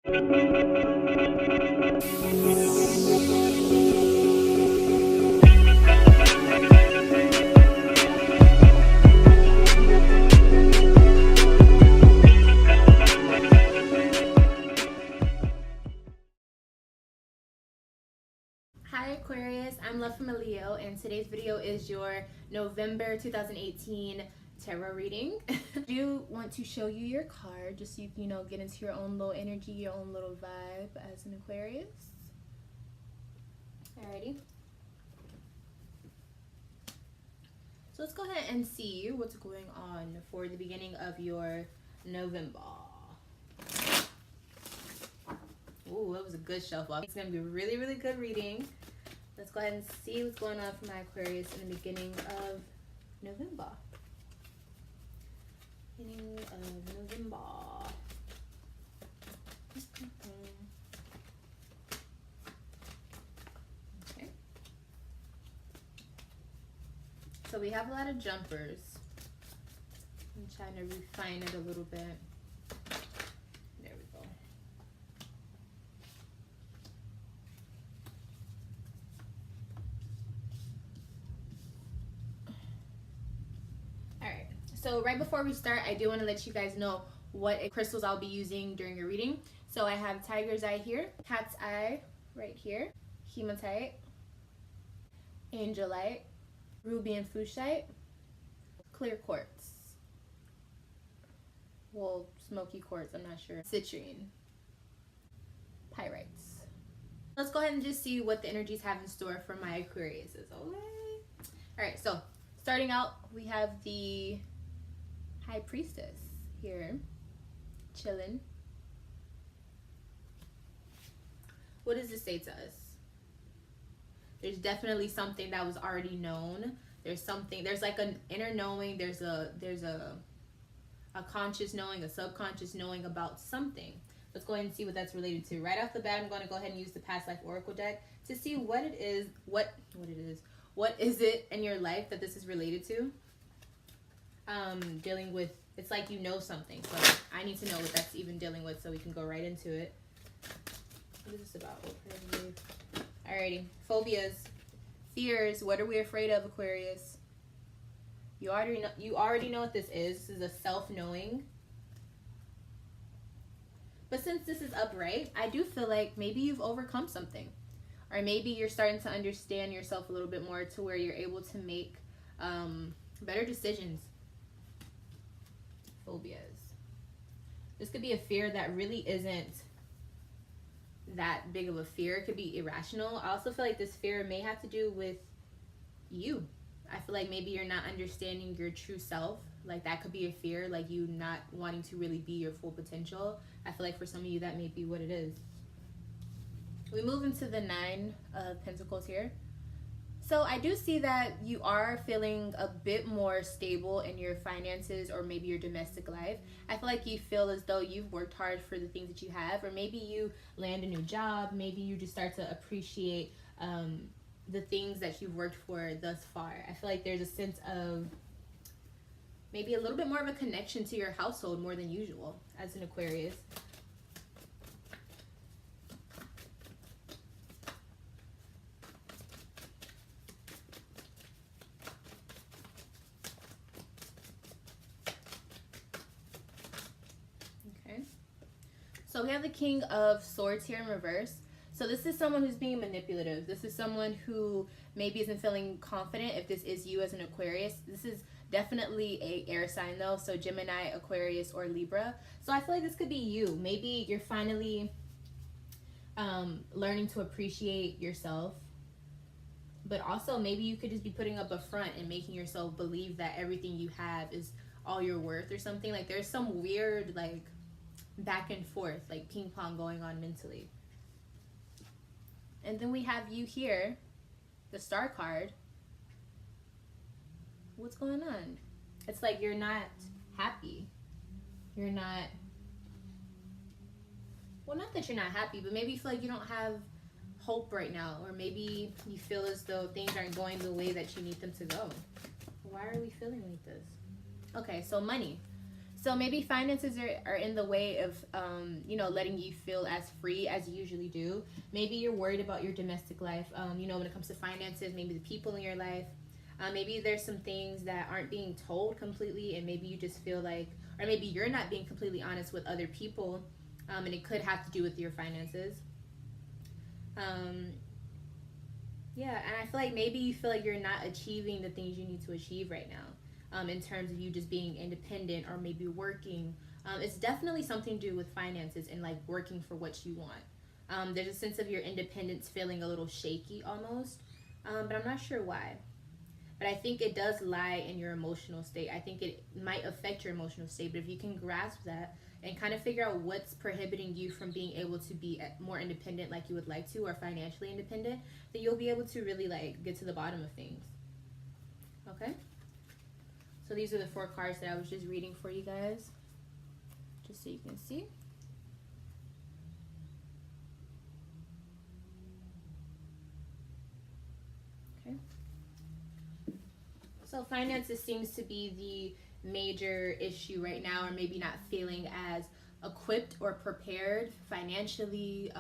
Hi Aquarius, I'm Love from a Leo, and today's video is your November 2018 tarot reading. I do want to show you your card just so you can, get into your own little energy, your own little vibe as an Aquarius. Alrighty. So let's go ahead and see what's going on for the beginning of your November. Ooh, that was a good shelf off. It's going to be a really, really good reading. Let's go ahead and see what's going on for my Aquarius in the beginning of November. Beginning of November. Okay. So we have a lot of jumpers. I'm trying to refine it a little bit. There we go. Alright, so right before we start, I do want to let you guys know what crystals I'll be using during your reading. So I have tiger's eye here, cat's eye right here, hematite, angelite, ruby and fuchsite, clear quartz, well, smoky quartz, I'm not sure, citrine, pyrites. Let's go ahead and just see what the energies have in store for my Aquariuses, okay? Alright, so starting out, we have the High Priestess here, chilling. What does this say to us? There's definitely something that was already known. There's something, there's like an inner knowing, there's a conscious knowing, a subconscious knowing about something. Let's go ahead and see what that's related to. Right off the bat, I'm going to go ahead and use the Past Life Oracle deck to see what it is, what is it in your life that this is related to? Dealing with, it's like you know something, so I need to know what that's even dealing with so we can go right into it. What is this about? Alrighty, phobias, fears. What are we afraid of, Aquarius? You already know what this is. This is a self-knowing. But since this is upright, I do feel like maybe you've overcome something. Or maybe you're starting to understand yourself a little bit more to where you're able to make better decisions. Phobias. This could be a fear that really isn't that big of a fear. It could be irrational. I also feel like this fear may have to do with you. I feel like maybe you're not understanding your true self. Like that could be a fear, like you not wanting to really be your full potential. I feel like for some of you that may be what it is. We move into the Nine of Pentacles here. So I do see that you are feeling a bit more stable in your finances or maybe your domestic life. I feel like you feel as though you've worked hard for the things that you have, or maybe you land a new job. Maybe you just start to appreciate the things that you've worked for thus far. I feel like there's a sense of maybe a little bit more of a connection to your household more than usual as an Aquarius. Okay. So we have the King of Swords here in reverse. So this is someone who's being manipulative. This is someone who maybe isn't feeling confident if this is you as an Aquarius. This is definitely a air sign though, so Gemini, Aquarius, or Libra. So I feel like this could be you. Maybe you're finally learning to appreciate yourself, but also maybe you could just be putting up a front and making yourself believe that everything you have is all your worth or something. Like there's some weird like back and forth, like ping pong going on mentally. And then we have you here, the Star card. What's going on? It's like you're not happy. You're not, well, not that you're not happy, but maybe you feel like you don't have hope right now, or maybe you feel as though things aren't going the way that you need them to go. Why are we feeling like this? Okay, so money. So maybe finances are in the way of, letting you feel as free as you usually do. Maybe you're worried about your domestic life, when it comes to finances, maybe the people in your life. Maybe there's some things that aren't being told completely, and maybe you just feel like, or maybe you're not being completely honest with other people, and it could have to do with your finances. Um, yeah, and I feel like maybe you feel like you're not achieving the things you need to achieve right now. In terms of you just being independent or maybe working. It's definitely something to do with finances and like working for what you want. There's a sense of your independence feeling a little shaky almost, but I'm not sure why. But I think it does lie in your emotional state. I think it might affect your emotional state, but if you can grasp that and kind of figure out what's prohibiting you from being able to be more independent like you would like to, or financially independent, then you'll be able to really like get to the bottom of things. Okay? So these are the 4 cards that I was just reading for you guys, just so you can see. Okay. So finances seems to be the major issue right now, or maybe not feeling as equipped or prepared financially,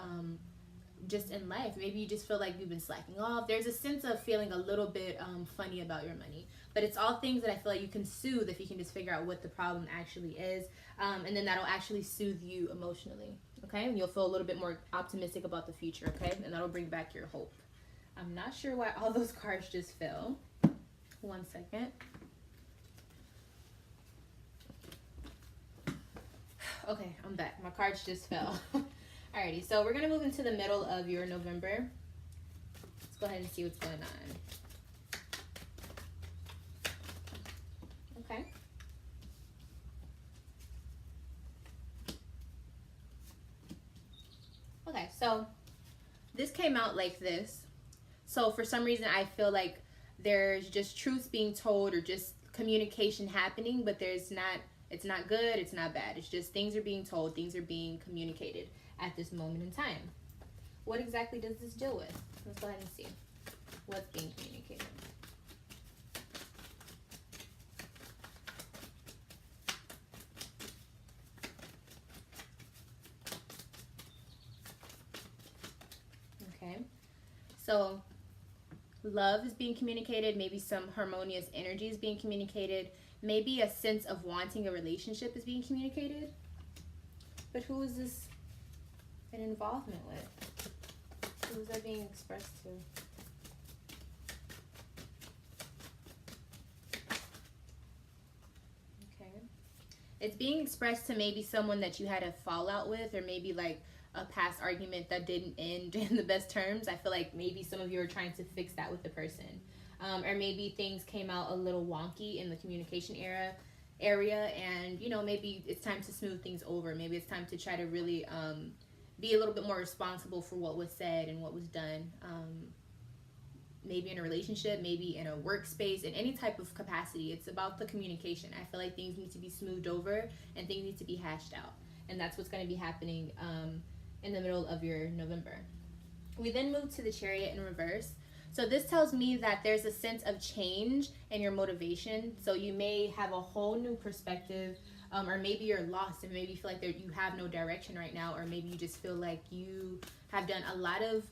just in life. Maybe you just feel like you've been slacking off. There's a sense of feeling a little bit funny about your money. But it's all things that I feel like you can soothe if you can just figure out what the problem actually is. And then that'll actually soothe you emotionally. Okay? And you'll feel a little bit more optimistic about the future. Okay? And that'll bring back your hope. I'm not sure why all those cards just fell. 1 second. Okay, I'm back. My cards just fell. Alrighty, so we're going to move into the middle of your November. Let's go ahead and see what's going on. Okay. Okay, so this came out like this. So for some reason, I feel like there's just truths being told or just communication happening, but it's not good, it's not bad. It's just things are being told, things are being communicated at this moment in time. What exactly does this deal with? Let's go ahead and see what's being communicated. Okay, so love is being communicated, maybe some harmonious energy is being communicated, maybe a sense of wanting a relationship is being communicated. But who is this an involvement with? Who is that being expressed to? Okay. It's being expressed to maybe someone that you had a fallout with, or maybe like a past argument that didn't end in the best terms. I feel like maybe some of you are trying to fix that with the person. Or maybe things came out a little wonky in the communication area, and maybe it's time to smooth things over. Maybe it's time to try to really be a little bit more responsible for what was said and what was done. Maybe in a relationship, maybe in a workspace, in any type of capacity. It's about the communication. I feel like things need to be smoothed over and things need to be hashed out, and that's what's going to be happening in the middle of your November. We then move to the Chariot in reverse. So this tells me that there's a sense of change in your motivation. So you may have a whole new perspective, or maybe you're lost and maybe you feel like you have no direction right now, or maybe you just feel like you have done a lot of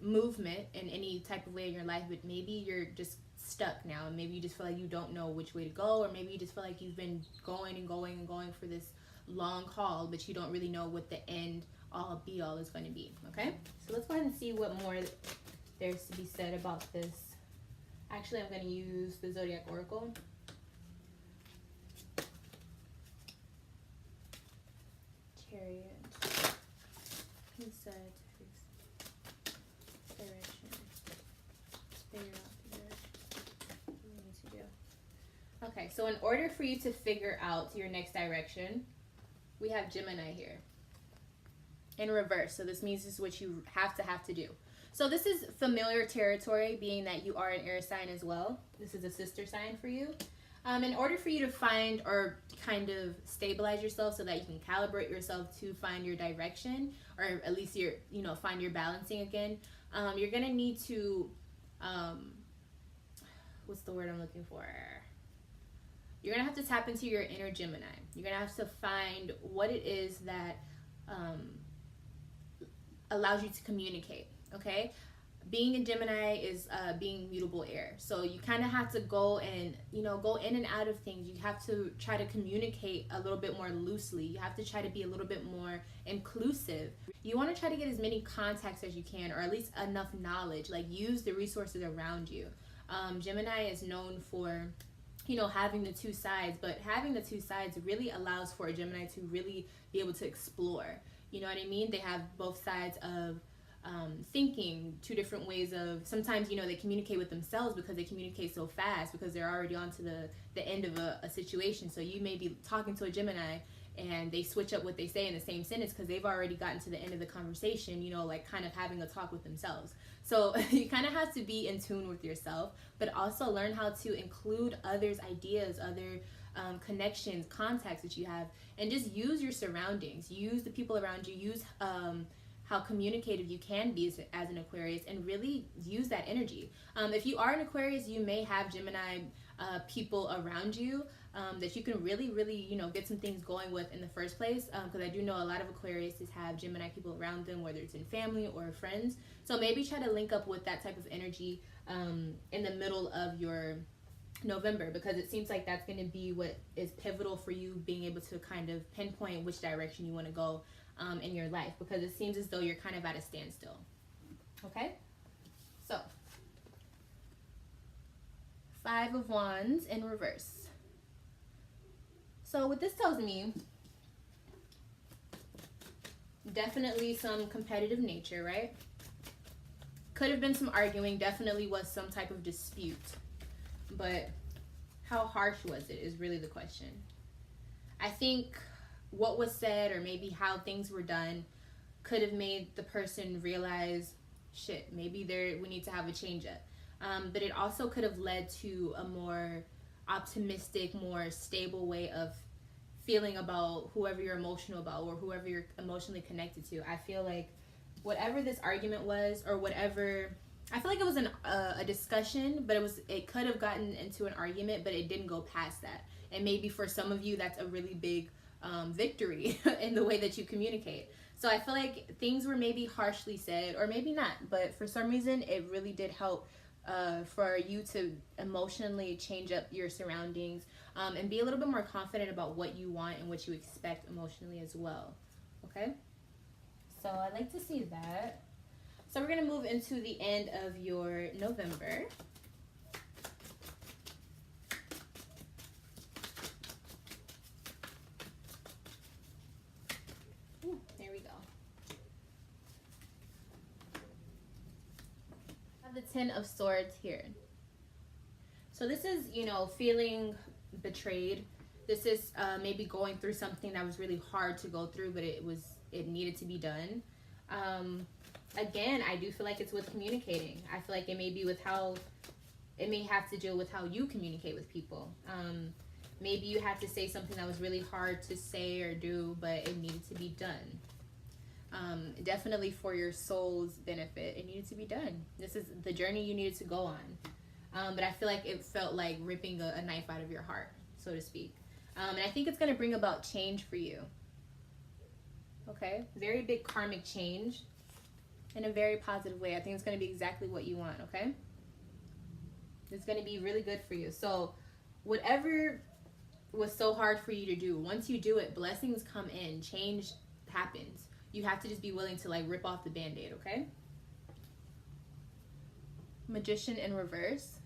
movement in any type of way in your life, but maybe you're just stuck now, and maybe you just feel like you don't know which way to go, or maybe you just feel like you've been going and going and going for this long haul, but you don't really know what the end all be all is going to be. Okay, so let's go ahead and see what more there's to be said about this. Actually, I'm going to use the Zodiac Oracle. Chariot. He said to fix direction. Figure out the direction. What do we need to do? Okay, so in order for you to figure out your next direction, we have Gemini here in reverse. So this means this is what you have to do. So this is familiar territory, being that you are an air sign as well. This is a sister sign for you. In order for you to find or kind of stabilize yourself so that you can calibrate yourself to find your direction, or at least find your balancing again, you're gonna need to what's the word I'm looking for? you're going to have to tap into your inner Gemini. You're going to have to find what it is that allows you to communicate, okay? Being a Gemini is being mutable air. So you kind of have to go and, go in and out of things. You have to try to communicate a little bit more loosely. You have to try to be a little bit more inclusive. You want to try to get as many contacts as you can, or at least enough knowledge. Like, use the resources around you. Gemini is known for, having the two sides, but having the two sides really allows for a Gemini to really be able to explore. You know what I mean? They have both sides of thinking, two different ways of, sometimes, they communicate with themselves because they communicate so fast because they're already on to the end of a situation. So you may be talking to a Gemini and they switch up what they say in the same sentence because they've already gotten to the end of the conversation, like kind of having a talk with themselves. So you kind of have to be in tune with yourself, but also learn how to include others' ideas, other connections, contacts that you have, and just use your surroundings, use the people around you, use how communicative you can be as an Aquarius, and really use that energy. If you are an Aquarius, you may have Gemini people around you that you can really, get some things going with in the first place. Because I do know a lot of Aquariuses have Gemini people around them, whether it's in family or friends. So maybe try to link up with that type of energy in the middle of your November, because it seems like that's going to be what is pivotal for you being able to kind of pinpoint which direction you want to go in your life, because it seems as though you're kind of at a standstill. Okay, so 5 of Wands in reverse. So what this tells me, definitely some competitive nature, right? Could have been some arguing, definitely was some type of dispute, but how harsh was it is really the question. I think what was said, or maybe how things were done, could have made the person realize, shit, maybe we need to have a change up. But it also could have led to a more optimistic, more stable way of feeling about whoever you're emotional about, or whoever you're emotionally connected to. I feel like whatever this argument was, or whatever, I feel like it was a discussion, but it could have gotten into an argument, but it didn't go past that. And maybe for some of you, that's a really big victory in the way that you communicate. So I feel like things were maybe harshly said, or maybe not, but for some reason it really did help for you to emotionally change up your surroundings, and be a little bit more confident about what you want and what you expect emotionally as well. Okay, so I'd like to see that. So we're going to move into the end of your November. There we go. I have the 10 of Swords here. So this is, feeling betrayed. This is maybe going through something that was really hard to go through, but it needed to be done. Again, I do feel like it's with communicating. I feel like it may be with it may have to deal with how you communicate with people. Maybe you had to say something that was really hard to say or do, but it needed to be done. Definitely for your soul's benefit, it needed to be done. This is the journey you needed to go on. But I feel like it felt like ripping a knife out of your heart, so to speak. And I think it's going to bring about change for you. Okay? Very big karmic change in a very positive way. I think it's going to be exactly what you want, okay? It's going to be really good for you. So whatever was so hard for you to do, once you do it, blessings come in, change happens. You have to just be willing to rip off the band-aid, okay? Magician in reverse.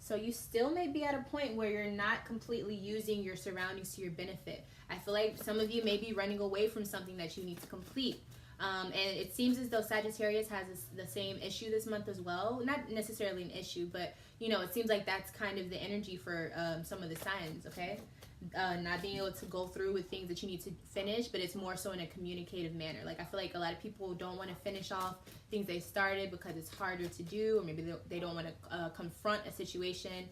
So you still may be at a point where you're not completely using your surroundings to your benefit. I feel like some of you may be running away from something that you need to complete. And it seems as though Sagittarius has the same issue this month as well. Not necessarily an issue, but, it seems like that's kind of the energy for some of the signs, okay? Not being able to go through with things that you need to finish, but it's more so in a communicative manner. I feel like a lot of people don't want to finish off things they started because it's harder to do, or maybe they don't want to confront a situation.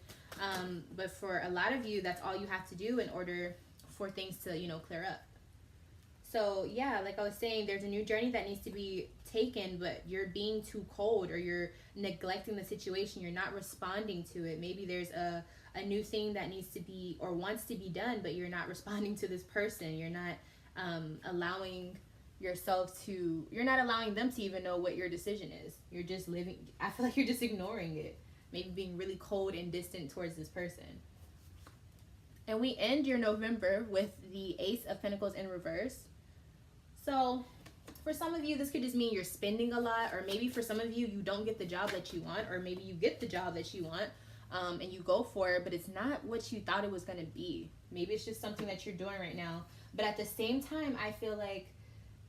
But for a lot of you, that's all you have to do in order for things to, clear up. So yeah, like I was saying, there's a new journey that needs to be taken, but you're being too cold, or you're neglecting the situation. You're not responding to it. Maybe there's a new thing that needs to be or wants to be done, but you're not responding to this person. You're not allowing yourself to, you're not allowing them to even know what your decision is. You're just living, I feel like you're just ignoring it. Maybe being really cold and distant towards this person. And we end your November with the Ace of Pentacles in reverse. So for some of you, this could just mean you're spending a lot, or maybe for some of you, you don't get the job that you want, or maybe you get the job that you want, and you go for it, but it's not what you thought it was going to be. Maybe it's just something that you're doing right now. But at the same time, I feel like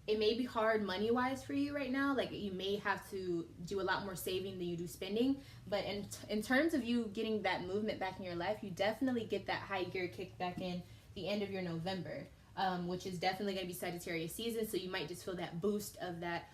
it may be hard money-wise for you right now. Like, you may have to do a lot more saving than you do spending. But in terms of you getting that movement back in your life, you definitely get that high gear kicked back in the end of your November, which is definitely going to be Sagittarius season. So you might just feel that boost of that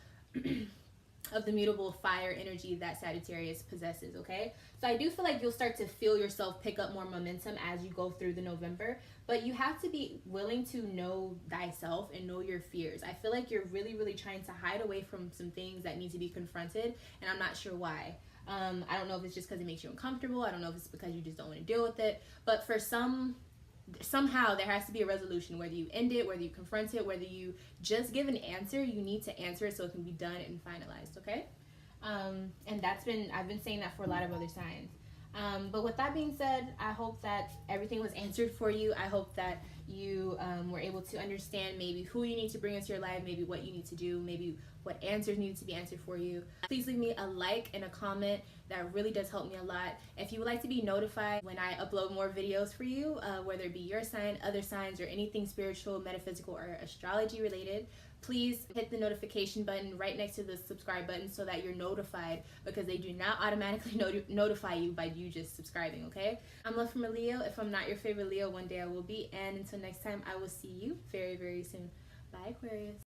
of the mutable fire energy that Sagittarius possesses, okay? So I do feel like you'll start to feel yourself pick up more momentum as you go through the November, but you have to be willing to know thyself and know your fears. I feel like you're really, really trying to hide away from some things that need to be confronted, and I'm not sure why. I don't know if it's just because it makes you uncomfortable. I don't know if it's because you just don't want to deal with it, but for somehow there has to be a resolution, whether you end it, whether you confront it, whether you just give an answer. You need to answer it so it can be done and finalized, okay? And I've been saying that for a lot of other signs. But with that being said, I hope that everything was answered for you. I hope that you were able to understand maybe who you need to bring into your life, maybe what you need to do, maybe what answers need to be answered for you. Please leave me a like and a comment. That really does help me a lot. If you would like to be notified when I upload more videos for you, whether it be your sign, other signs, or anything spiritual, metaphysical, or astrology related, please hit the notification button right next to the subscribe button so that you're notified, because they do not automatically notify you by you just subscribing, okay? I'm love from a Leo. If I'm not your favorite Leo, one day I will be. And until next time, I will see you very, very soon. Bye, Aquarius.